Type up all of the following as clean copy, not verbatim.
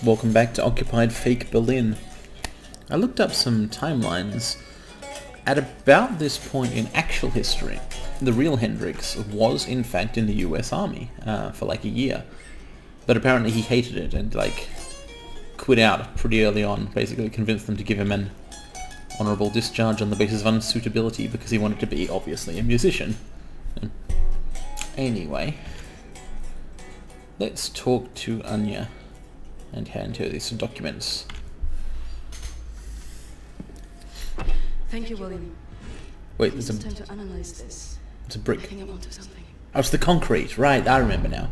Welcome back to Occupied Fake Berlin. I looked up some timelines. At about this point in actual history, the real Hendrix was in fact in the US Army for like a year. But apparently he hated it and like quit out pretty early on, basically convinced them to give him an honourable discharge on the basis of unsuitability because he wanted to be, obviously, a musician. Anyway, let's talk to Anya and hand her these documents. Thank you, William. Wait, there's time to analyze this. It's a brick. I think I'm onto something. Oh, it's the concrete. Right, I remember now.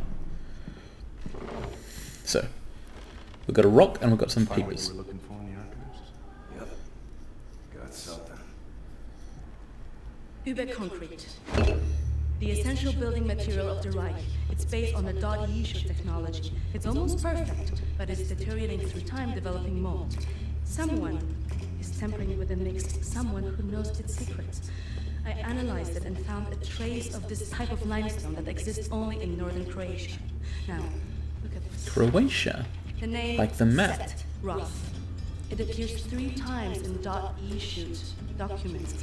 So, we've got a rock and we've got some papers. We're looking for in the archives? Yep. Got something. Uber concrete. The essential building material of the Reich. It's based on the .E technology. It's almost perfect, but it's deteriorating through time, developing mold. Someone is tampering with the mix. Someone who knows its secrets. I analyzed it and found a trace of this type of limestone that exists only in northern Croatia. Now, look at this. Croatia? The name Like the map. Set Roth. It appears 3 times in .E shoot documents.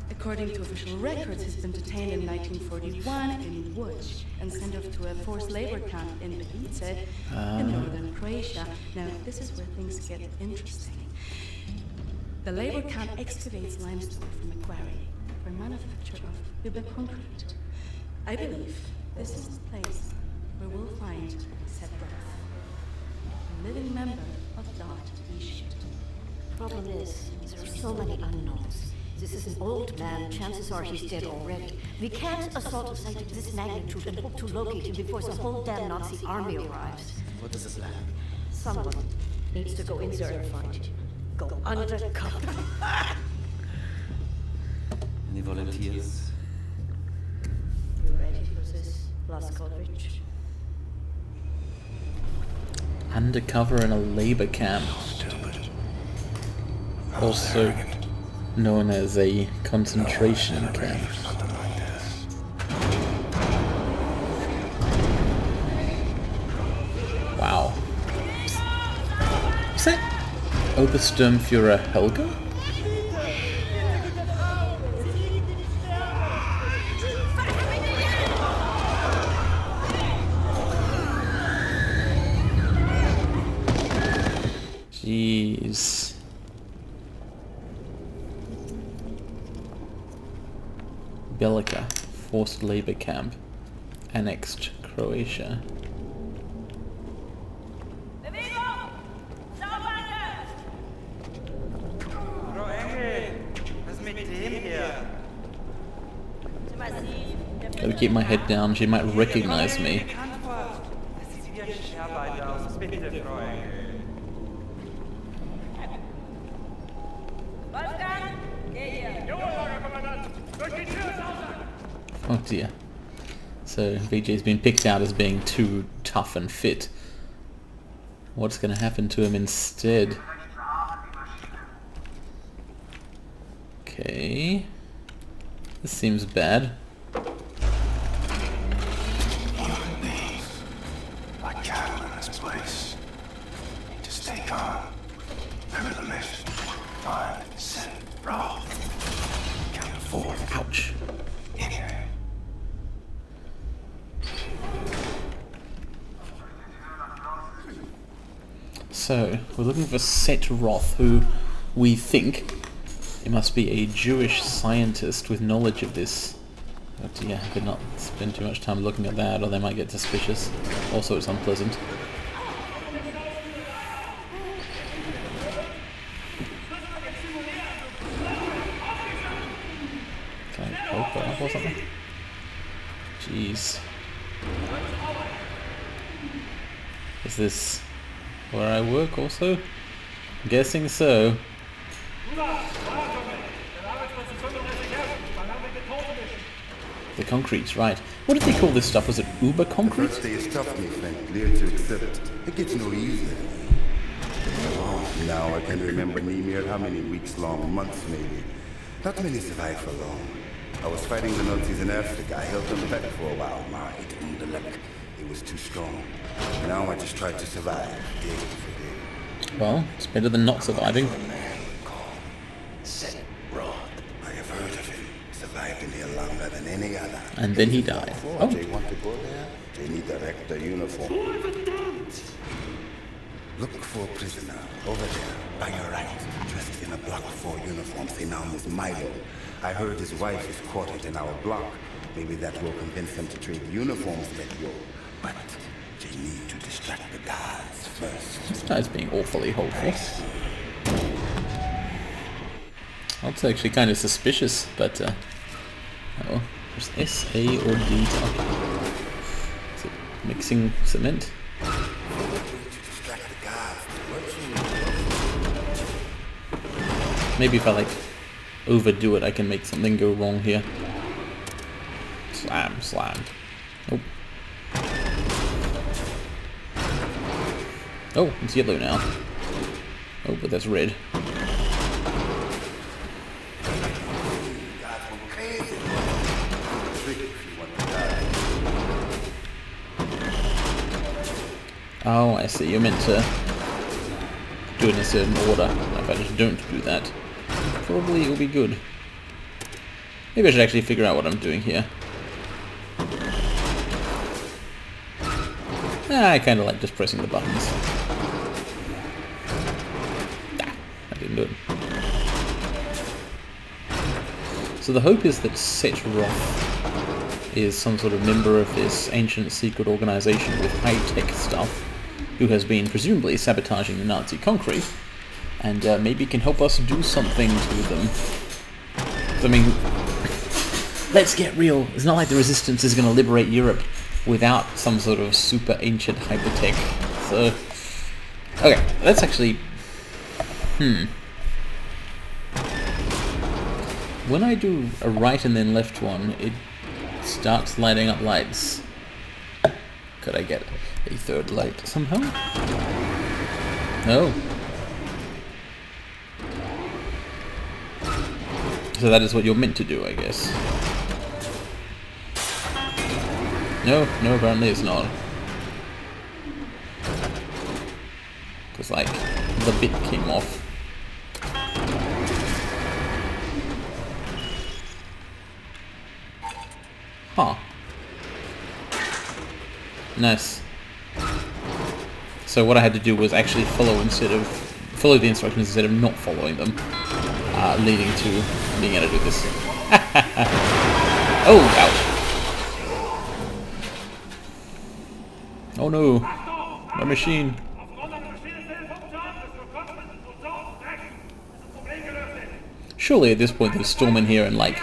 According to official records, he's been detained in 1941 in Łódź and sent off to a forced labor camp in Belica in northern Croatia. Now, this is where things get interesting. The labor camp excavates limestone from a quarry for manufacture of Uber concrete. I believe this is the place where we'll find Set Roth, a living member of .E shoot. Problem is, there are so many unknowns. This is an old man. Chances are he's dead already. We can't assault a site of this magnitude and hope to locate him before the whole damn Nazi army arrives. What is the plan? Someone needs to go in there and find him. Go undercover. Any volunteers? You ready for this, Blaskovich? Undercover in a labor camp. Also known as a concentration camp. Wow. Is that Obersturmführer Helga? Jeez. Belica, forced labor camp, annexed Croatia. Gotta keep my head down, she might recognize me. Oh dear. So VJ's been picked out as being too tough and fit. What's going to happen to him instead? Okay. This seems bad. Human beings, like cattle in this place. Just stay calm. Remember the mission. Find, Set Roth. Can't afford. Ouch. Anyway. So, we're looking for Set Roth, who we think it must be a Jewish scientist with knowledge of this. But yeah, I could not spend too much time looking at that, or they might get suspicious. Also, it's unpleasant. Can I poke that up or something? Jeez. Is this where I work also? I'm guessing so. The concrete's right. What did they call this stuff? Was it Uber concrete? First day is tough, my friend. Clear to accept. It gets no easier. Oh, now I can remember near how many weeks long, months maybe. Not many survive for long. I was fighting the Nazis in Africa. I held them back for a while. My intellect, it was too strong. Now I just tried to survive, day for day. Well, it's better than not surviving. I have heard of him. Survived in here longer than any other. And then he died. Oh, They want to go there? They need a rector uniform. Look for a prisoner over there, by your right, dressed in a block 4 uniform. Say now is Milo. I heard his wife is quartered in our block. Maybe that will convince them to trade uniforms with you. But they need to distract the guards first. this guy's being awfully hopeful. That's actually kind of suspicious, but oh, there's S, A, or D. Is it mixing cement? Maybe if I like overdo it, I can make something go wrong here. Slam, slam. Nope. Oh, it's yellow now. Oh, but that's red. Oh, I see. You're meant to do it in a certain order. If I just don't do that, probably it will be good. Maybe I should actually figure out what I'm doing here. I kind of like just pressing the buttons. I didn't do it. So the hope is that Setroth is some sort of member of this ancient secret organization with high-tech stuff, who has been presumably sabotaging the Nazi concrete, and maybe can help us do something to them. I mean, let's get real. It's not like the Resistance is going to liberate Europe without some sort of super ancient hypertech. So, okay, let's actually... When I do a right and then left one, it starts lighting up lights. Could I get a third light somehow? No. So that is what you're meant to do, I guess. No, apparently it's not. Because, like, the bit came off. Huh. Nice. So what I had to do was actually follow the instructions instead of not following them, leading to being able to do this. Oh, ouch. Oh no, my machine. Surely at this point they'll storm in here and like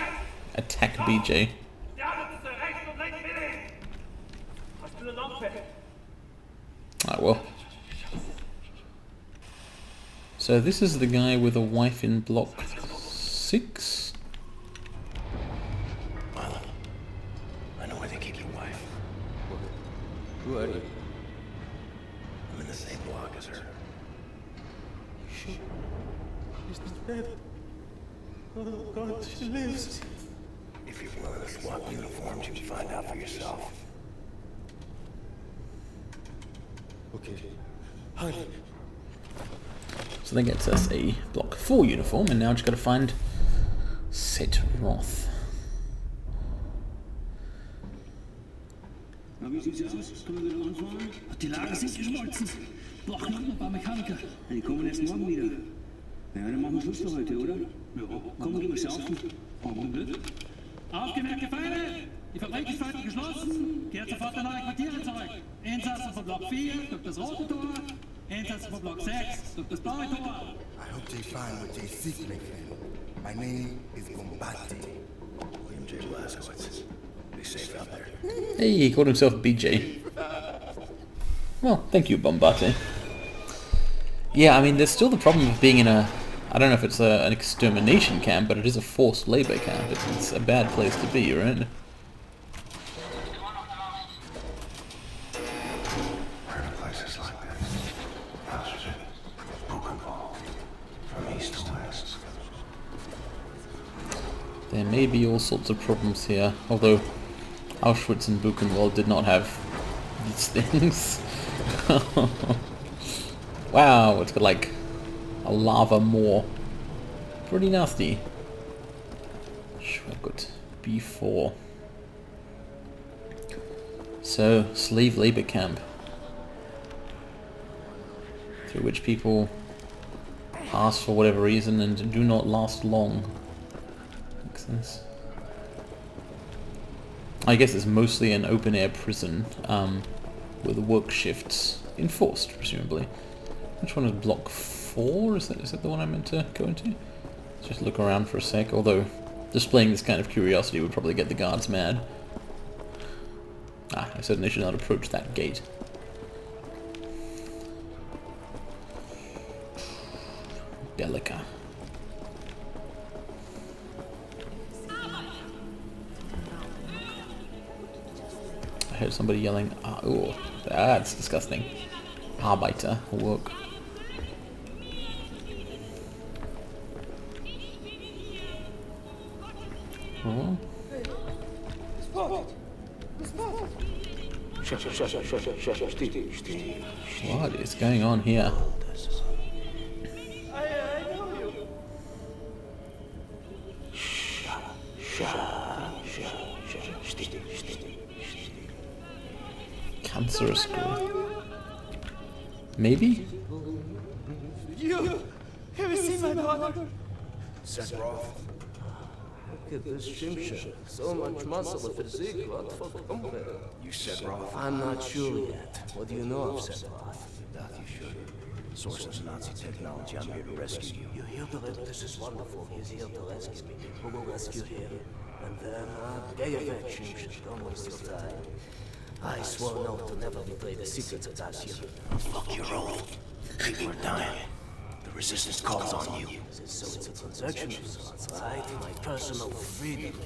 attack BJ. Ah well. So this is the guy with a wife in block 6? Milo, I know where they keep your wife. Who are you? I'm in the same block as her. She's not dead. Oh God, she lives. If you're willing to swap uniforms, you can find out for yourself. Okay. Hurry. So that gets us a block 4 uniform, and now I've just got to find Setroth. Na, wie sieht's aus? Können wir wieder anfangen? Die Lager sind geschmolzen. Brauchen noch ein paar Mechaniker. Die kommen erst morgen wieder. Ja, dann machen wir Schluss für heute, oder? Ja. Komm, gehen wir saufen. Augenblick. Aufgemerkte Feinde! Die Fabrik ist heute geschlossen. Kehrt sofort in eure Quartiere zurück. Insassen von Block 4 durch das rote Tor. Insassen von Block 6 durch das blaue Tor. I hope they find what they seek, my friend. My name is Bombati. William J. Blazkowicz. Be safe out there. Hey, he called himself BJ. Well, thank you, Bombate. Yeah, I mean, there's still the problem of being in a... I don't know if it's an extermination camp, but it is a forced labor camp. It's a bad place to be, right? Heard of places like this. Auschwitz, Buchenwald, from east to west. There may be all sorts of problems here, although Auschwitz and Buchenwald did not have these things. Wow, it's got like a lava maw. Pretty nasty. Good. B4. So, slave labor camp. Through which people pass for whatever reason and do not last long. Makes sense. I guess it's mostly an open-air prison, with work shifts enforced, presumably. Which one is block 4? Is that the one I meant to go into? Let's just look around for a sec, although displaying this kind of curiosity would probably get the guards mad. I certainly should not approach that gate. Belica. I heard somebody yelling, oh, that's disgusting. Arbeiter, work. Oh. What is going on here? Cancerous growth. Maybe? You have seen my daughter? Sephiroth. Look at this Shimsha. So much muscle and physique. What for company? You Sephiroth? I'm not sure yet. What do you know of Sephiroth? That you should. Source of Nazi technology. I'm here to rescue you. You're here to rescue. This is wonderful. He's here to rescue me. Who will rescue him? And then, get your back, Shimsha. Don't waste your time. I swore an oath to never betray the secrets of Dacia. Fuck your oath. People are dying. The resistance calls on you. So it's a transaction of sorts, right? My personal freedom.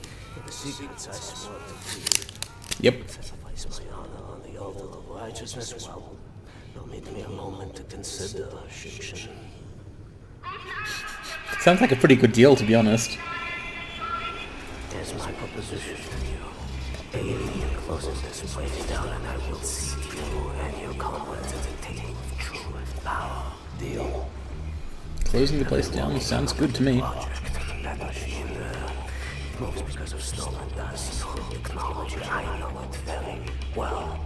The secrets I swore to keep. Yep. Sacrifice my honor on the altar of righteousness. Well, permit me a moment to consider, Shimshin. Sounds like a pretty good deal, to be honest. Here's my proposition to you. Aid me in closing this place down, and I will seat you and your comrades at the table of true power. Deal. Closing the place down sounds good to me. That machine there moves because of stolen dust. Technology, I know it very well.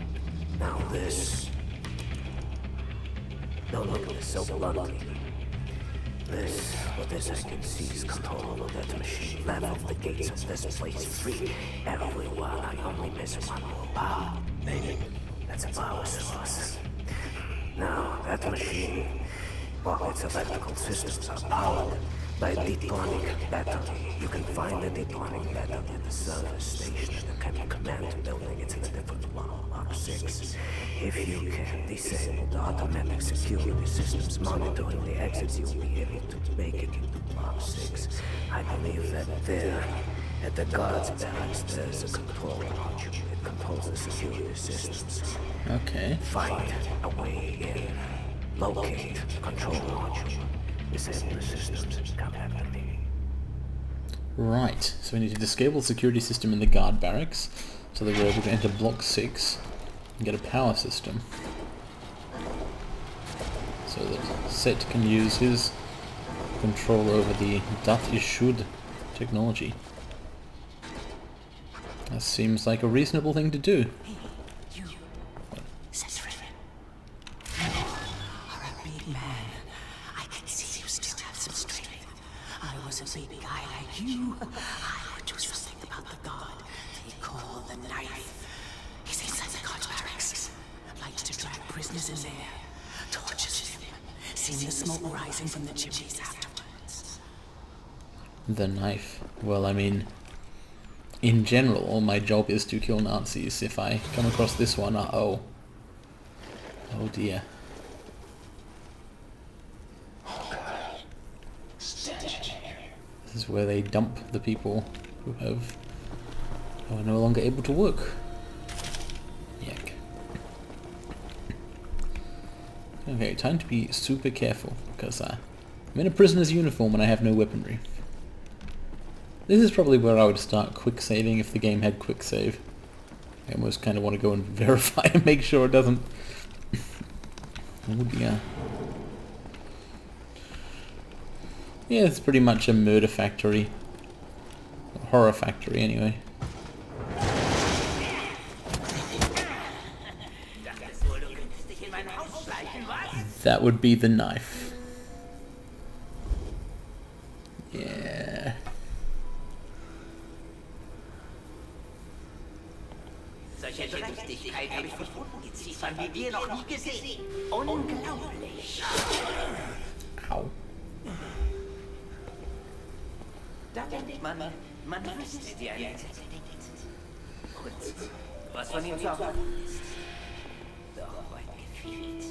Now this. Don't look at this so bluntly. This I can seize control of that machine, level the gates of this place free. Everyone, I only miss one more power. Maybe that's a power source. Now, that machine, well, its electrical systems are powered by a detonic battery. You can find the detonic battery at the service station at the command building. It's in a different block, Block 6. If you can disable the automatic security systems monitoring the exits, you'll be able to make it into Block 6. I believe that there, at the guards' barracks, there's a control module. It controls the security systems. Okay. Find a way in. Locate the control module. Disable the systems. Come back to me. Right, so we need to disable the security system in the guard barracks so that we're able to enter Block 6 and get a power system. So that Set can use his control over the Dat Ishud technology. That seems like a reasonable thing to do. Hey, you, Cesrin. You are a big man. I can see you still have some strength. I was a big guy like you. I would do something about the god they call the Knife. He's inside the guard's barracks. Likes to drag prisoners in there. Tortures them. Seen the smoke rising from the chimneys afterwards. The Knife. Well, I mean, in general, my job is to kill Nazis. If I come across this one, oh dear. This is where they dump the people who are no longer able to work. Yuck. Okay, time to be super careful, because I'm in a prisoner's uniform and I have no weaponry. This is probably where I would start quick saving if the game had quick save. I almost kind of want to go and verify and make sure it doesn't. Oh dear. Yeah, it's pretty much a murder factory. A horror factory, anyway. That would be the knife. Yeah. Solche Dreistigkeit habe ich von Ungeziefern wie dir noch nie gesehen. Unglaublich. Au. Da denkt man wüsste dir ein Und was von ihm zu erwarten ist. Doch weit gefehlt.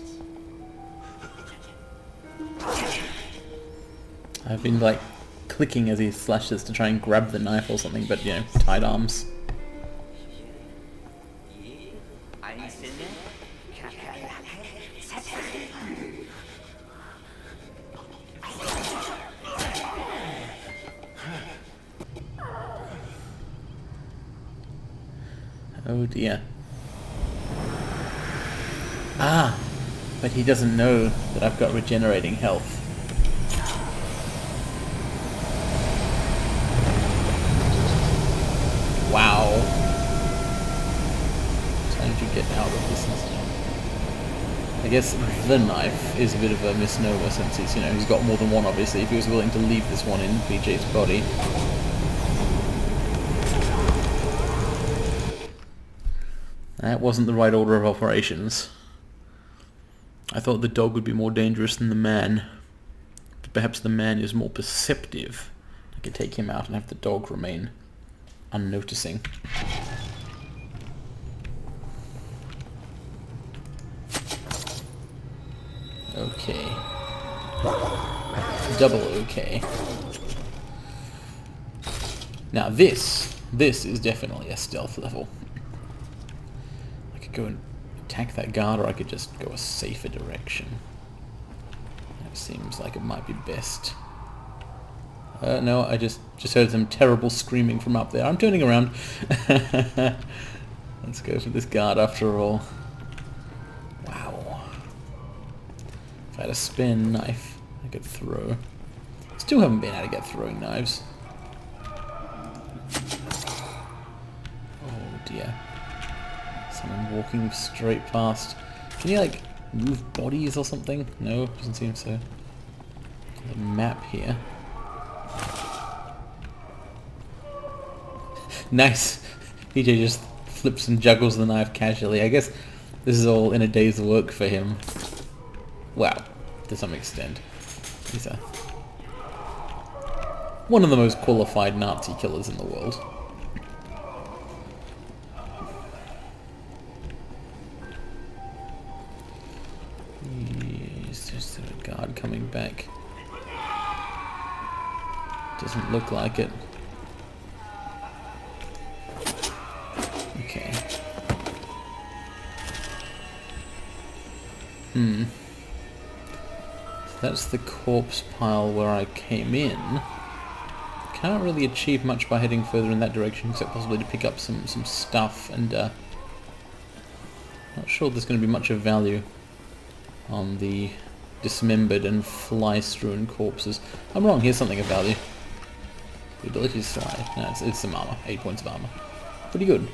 I've been like clicking as he slashes to try and grab the knife or something, but you know, tight arms. Oh dear. Ah, but he doesn't know that I've got regenerating health. Wow. Time to get out of this incident. I guess the knife is a bit of a misnomer since he's, you know, he's got more than one obviously, if he was willing to leave this one in BJ's body. That wasn't the right order of operations. I thought the dog would be more dangerous than the man. But perhaps the man is more perceptive. I could take him out and have the dog remain unnoticing. Okay. Double okay. Now this is definitely a stealth level. I could go and attack that guard, or I could just go a safer direction. That seems like it might be best. No, I just heard some terrible screaming from up there. I'm turning around. Let's go for this guard after all. Wow. If I had a spare knife, I could throw. Still haven't been able to get throwing knives. Oh dear. Someone walking straight past. Can you like move bodies or something? No, doesn't seem so. The map here. Nice. PJ just flips and juggles the knife casually. I guess this is all in a day's work for him. Well, to some extent. He's one of the most qualified Nazi killers in the world. Is just a guard coming back? Doesn't look like it. Okay. That's the corpse pile where I came in. Can't really achieve much by heading further in that direction, except possibly to pick up some stuff, and not sure there's going to be much of value on the dismembered and fly-strewn corpses. I'm wrong, here's something of value. The ability to slide. No, it's some armor. 8 points of armor. Pretty good.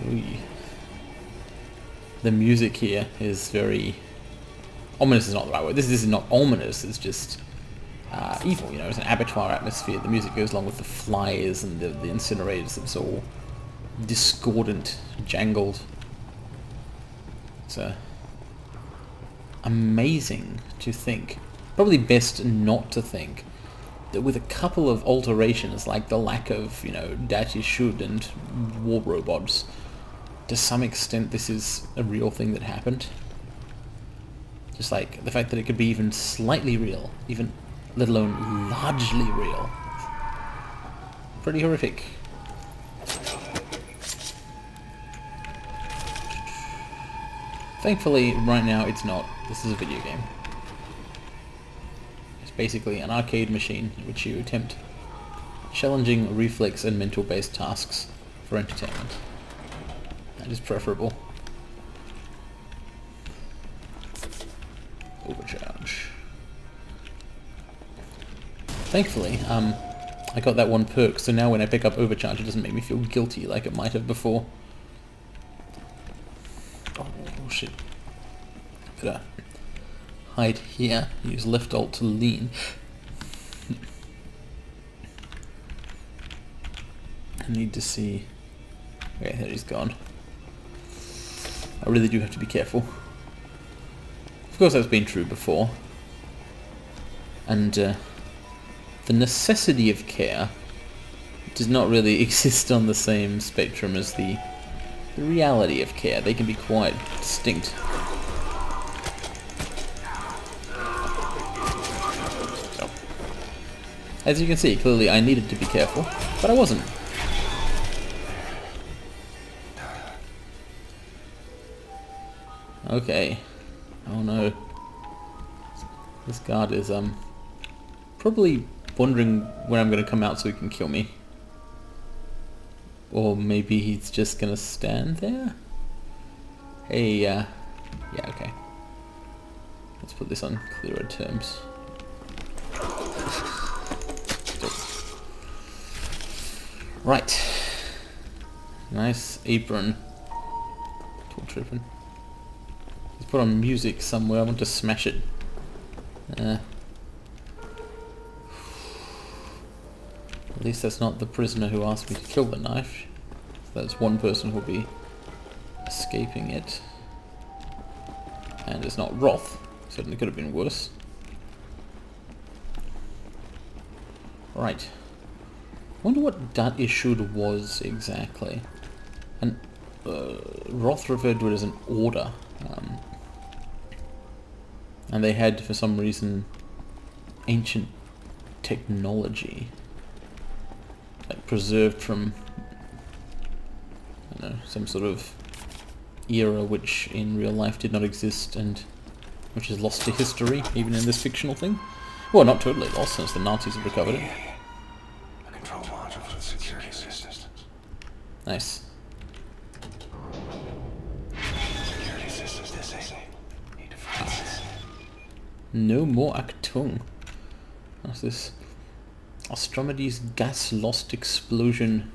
Ooh. The music here is very... Ominous is not the right word. This is not ominous, it's just evil, you know, it's an abattoir atmosphere. The music goes along with the flies and the incinerators. It's all discordant, jangled. It's amazing to think, probably best not to think, that with a couple of alterations, like the lack of, you know, Dat Ishud and war robots, to some extent this is a real thing that happened. Just like the fact that it could be even slightly real, even let alone largely real. Pretty horrific. Thankfully, right now it's not. This is a video game. It's basically an arcade machine in which you attempt challenging reflex and mental-based tasks for entertainment. That is preferable. Overcharge. Thankfully, I got that one perk, so now when I pick up Overcharge it doesn't make me feel guilty like it might have before. Oh shit. Better hide here, use left alt to lean. I need to see... Okay, there he's gone. I really do have to be careful. Of course that's been true before. And the necessity of care does not really exist on the same spectrum as the reality of care. They can be quite distinct. So, as you can see, clearly I needed to be careful, but I wasn't. Okay. Oh no. This guard is probably wondering when I'm gonna come out so he can kill me. Or maybe he's just gonna stand there? Hey, yeah, okay. Let's put this on clearer terms. Right. Nice apron. Torch apron. Let's put on music somewhere. I want to smash it. At least that's not the prisoner who asked me to kill the knife. So that's one person who'll be escaping it. And it's not Roth. Certainly could have been worse. Right. Wonder what that issue was exactly. And Roth referred to it as an order. And they had, for some reason, ancient technology. Like preserved from, I don't know, some sort of era which in real life did not exist and which is lost to history, even in this fictional thing. Well, not totally lost, since the Nazis have recovered it. A control module for the security system. Nice. Security system's disabled. Need to find this. No more Achtung. What's this? Astromedes gas lost explosion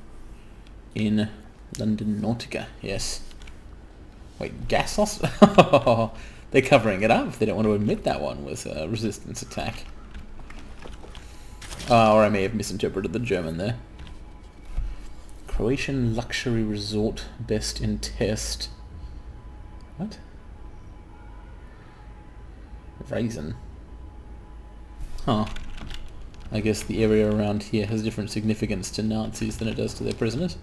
in London Nautica. Yes. Wait, gas lost? They're covering it up. They don't want to admit that one was a resistance attack. Or I may have misinterpreted the German there. Croatian luxury resort best in test. What? Raisin. Huh. I guess the area around here has different significance to Nazis than it does to their prisoners.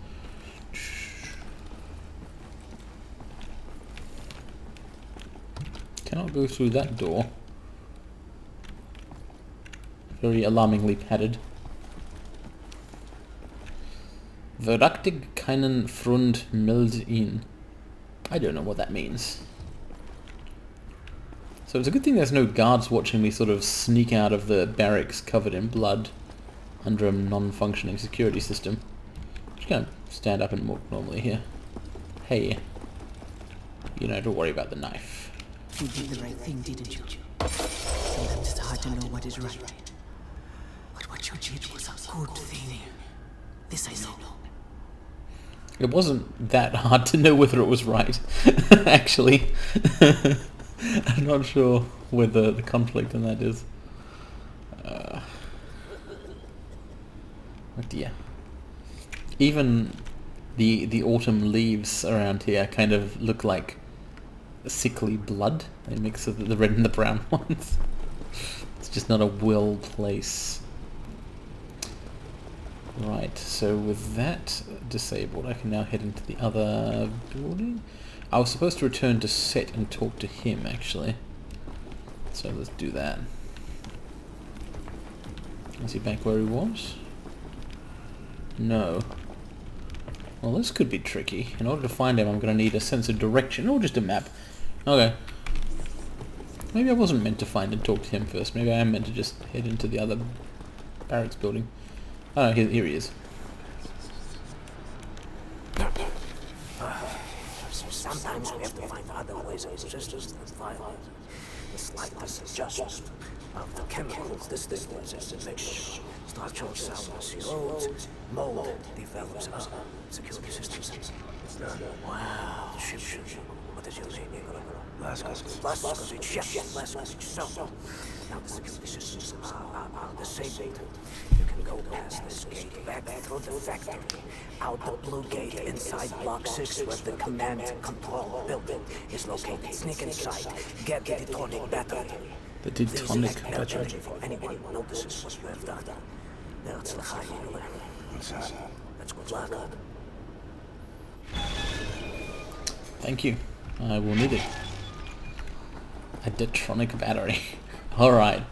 Cannot go through that door. Very alarmingly padded. Verachtig keinen Frund meld ihn. I don't know what that means. So it's a good thing there's no guards watching me sort of sneak out of the barracks covered in blood under a non-functioning security system. I'm just gonna stand up and walk normally here. Hey. You don't have to worry about the knife. You did the right thing, didn't you? Sometimes it's hard to know what is right. But what you did was a good thing. This I know. It wasn't that hard to know whether it was right, actually. I'm not sure whether the conflict in that is. Oh dear. Even the autumn leaves around here kind of look like sickly blood. They mix of the red and the brown ones. It's just not a well place. Right, so with that disabled, I can now head into the other building. I was supposed to return to Set and talk to him, actually. So let's do that. Is he back where he was? No. Well, this could be tricky. In order to find him, I'm going to need a sense of direction, or just a map. Okay. Maybe I wasn't meant to find and talk to him first. Maybe I am meant to just head into the other barracks building. Oh, here he is. Sometimes we have to find other ways of resistance than violence. The slightest adjustment of the chemicals this thing uses to mixture. Structural soundness erodes, mold develops. Security systems. It's done. Wow. Ship. What is your name? Blazkowicz. Yes, Blazkowicz. So, now the security systems are disabled. You can go past this gate, back through the factory, out the blue gate, inside Block 6, where the command and control building is located. Sneak inside, get the detonic battery. The detonic battery. Before anybody notices what you have done. That's the high healer. What's that? That's good luck. Thank you. I will need it. A detronic battery. Alright.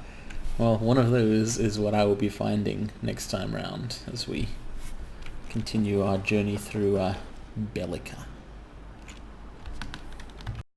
Well, one of those is what I will be finding next time round as we continue our journey through Belica.